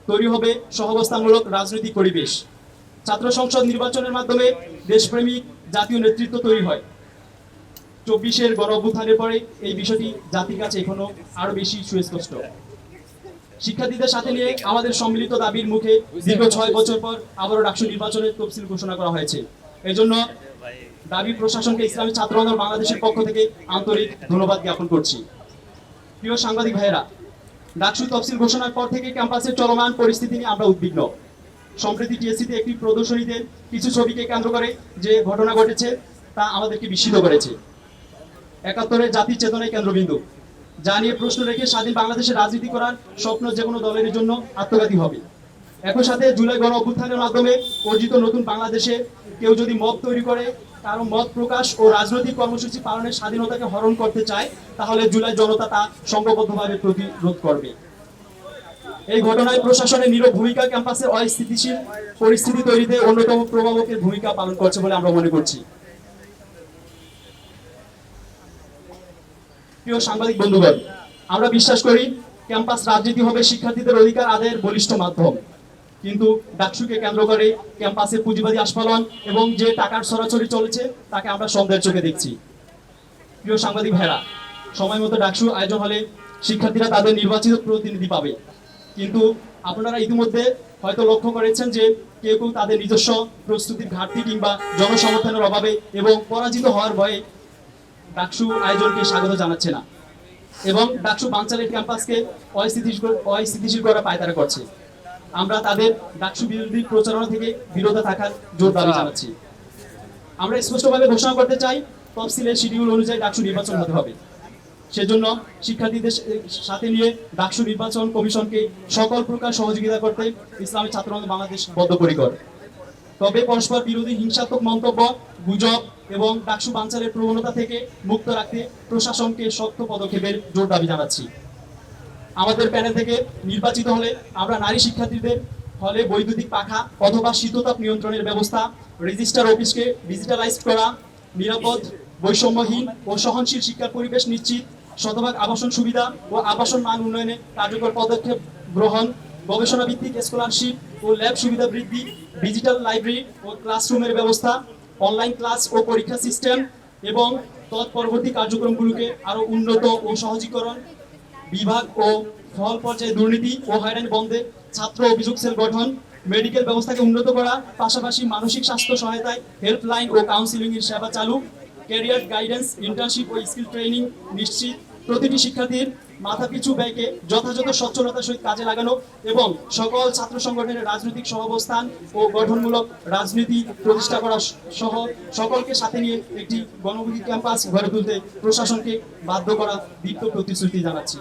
তৈরি হবে সহাবস্থানমূলক রাজনৈতিক পরিবেশ। ছাত্র সংসদ নির্বাচনের মাধ্যমে দেশপ্রেমিক জাতীয় নেতৃত্ব তৈরি হয়। 24-এর গণ অভ্যুত্থানের পরে এই বিষয়টি জাতির কাছে এখনো আরো বেশি সুস্পষ্ট। শিক্ষার্থীদের সাথে নিয়ে আমাদের সম্মিলিত দাবির মুখে দীর্ঘ 6 বছর পর আবারও ডাকসু নির্বাচনের তফসিল ঘোষণা করা হয়েছে। এই জন্য দাবি প্রশাসনকে ইসলামী ছাত্র আন্দোলন বাংলাদেশের পক্ষ থেকে আন্তরিক ধন্যবাদ জ্ঞাপন করছি। প্রিয় সাংবাদিক ভাইয়েরা, ডাকসু তফসিল ঘোষণার পর থেকে ক্যাম্পাসের চলমান পরিস্থিতি নিয়ে আমরা উদ্বিগ্ন। সম্প্রতি টিএসসিতে একটি প্রদর্শনীতে কিছু ছবিকে কেন্দ্র করে যে ঘটনা ঘটেছে তা আমাদেরকে বিস্মিত করেছে। 71-এর জাতির চেতনায় কেন্দ্রবিন্দু, যা নিয়ে প্রশ্ন রেখে স্বাধীন বাংলাদেশে রাজনীতি করার স্বপ্ন যে কোনো দলের জন্য আত্মঘাতী হবে। একই সাথে জুলাই গণ অভ্যুত্থানের মাধ্যমে অর্জিত নতুন বাংলাদেশে কেউ যদি মত তৈরি করে, কারো মত প্রকাশ ও রাজনৈতিক কর্মসূচি পালনের স্বাধীনতাকে হরণ করতে চায়, তাহলে জুলাই জনতা তা সংঘবদ্ধভাবে প্রতিরোধ করবে। এই ঘটনায় প্রশাসনের নীরব ভূমিকা ক্যাম্পাসে অস্থিতিশীল পরিস্থিতি তৈরিতে অন্যতম প্রভাবকের ভূমিকা পালন করছে বলে আমরা মনে করছি। প্রিয় সাংবাদিক বন্ধুগণ, আমরা বিশ্বাস করি ক্যাম্পাস রাজনীতি হবে শিক্ষার্থীদের অধিকার আদায়ের বলিষ্ঠ মাধ্যম, কিন্তু ডাকসুকে কেন্দ্র করে ক্যাম্পাসে পুঁজিবাদী আস্ফালন এবং যে টাকার ছড়াছড়ি চলেছে তাকে আমরা সন্দেহের চোখে দেখছি। প্রিয় সাংবাদিক ভাইরা, সময় মতো ডাকসু আয়োজন হলে শিক্ষার্থীরা তাদের নির্বাচিত প্রতিনিধি পাবে, কিন্তু আপনারা ইতিমধ্যে হয়তো লক্ষ্য করেছেন যে কেউ কেউ তাদের নিজস্ব প্রস্তুতির ঘাটতি কিংবা জনসমর্থনের অভাবে এবং পরাজিত হওয়ার ভয়ে ডাকসু আয়োজনকে স্বাগত জানাচ্ছে না এবং ডাকসু বানচালের ক্যাম্পাসকে অস্থিতিশীল করা পায়তারা করছে। আমরা তাদের ডাকসু বিরোধী প্রচারণা থেকে বিরত থাকার জোর দাবি জানাচ্ছি। আমরা স্পষ্টভাবে ঘোষণা করতে চাই, তফসিলের শিডিউল অনুযায়ী ডাকসু নির্বাচন হতে হবে। সেজন্য শিক্ষার্থীদের সাথে নিয়ে ডাকসু নির্বাচন কমিশনকে সকল প্রকার সহযোগিতা করতে ইসলামী ছাত্র আন্দোলন বাংলাদেশ বদ্ধপরিকর। তবে পরস্পর বিরোধী হিংসাত্মক মন্তব্য, গুজব এবং ডাকসু বানচালের প্রবণতা থেকে মুক্ত রাখতে প্রশাসনকে শক্ত পদক্ষেপের জোর দাবি জানাচ্ছি। আমাদের প্যানেল থেকে নির্বাচিত হলে আমরা নারী শিক্ষার্থীদের হলে বৈদ্যুতিক পাখা অথবা শীততাপ নিয়ন্ত্রণের ব্যবস্থা, রেজিস্টার অফিসকে ডিজিটালাইজ করা, নিরাপদ, বৈষম্যহীন ও সহনশীল শিক্ষার পরিবেশ নিশ্চিত, শতভাগ আবাসন সুবিধা ও আবাসন মান উন্নয়নে কার্যকর পদক্ষেপ গ্রহণ, গবেষণা ভিত্তিক স্কলারশিপ ও ল্যাব সুবিধা বৃদ্ধি, ডিজিটাল লাইব্রেরি ও ক্লাসরুমের ব্যবস্থা, অনলাইন ক্লাস ও পরীক্ষা সিস্টেম এবং তৎপরবর্তী কার্যক্রমগুলোকে আরও উন্নত ও সহজীকরণ, বিভাগ ও ফল পর্যায়ে দুর্নীতি ও হয়রানি বন্ধে ছাত্র অভিযোগ সেল গঠন, মেডিকেল ব্যবস্থাকে উন্নত করা, পাশাপাশি মানসিক স্বাস্থ্য সহায়তায় হেল্পলাইন ও কাউন্সিলিং এর সেবা চালু, ক্যারিয়ার গাইডেন্স, ইন্টার্নশিপ ও স্কিল ট্রেনিং নিশ্চিত, প্রতিটি শিক্ষার্থীর মাথাপিছু ব্যয়কে যথাযথ সচ্ছলতার সহিত কাজে লাগানো এবং সকল ছাত্র সংগঠনের রাজনৈতিক সহাবস্থান ও গঠনমূলক রাজনীতি প্রতিষ্ঠা করা সহ সকলকে সাথে নিয়ে একটি গণমুখী ক্যাম্পাস গড়ে তুলতে প্রশাসনকে বাধ্য করা দীপ্ত প্রতিশ্রুতি জানাচ্ছি।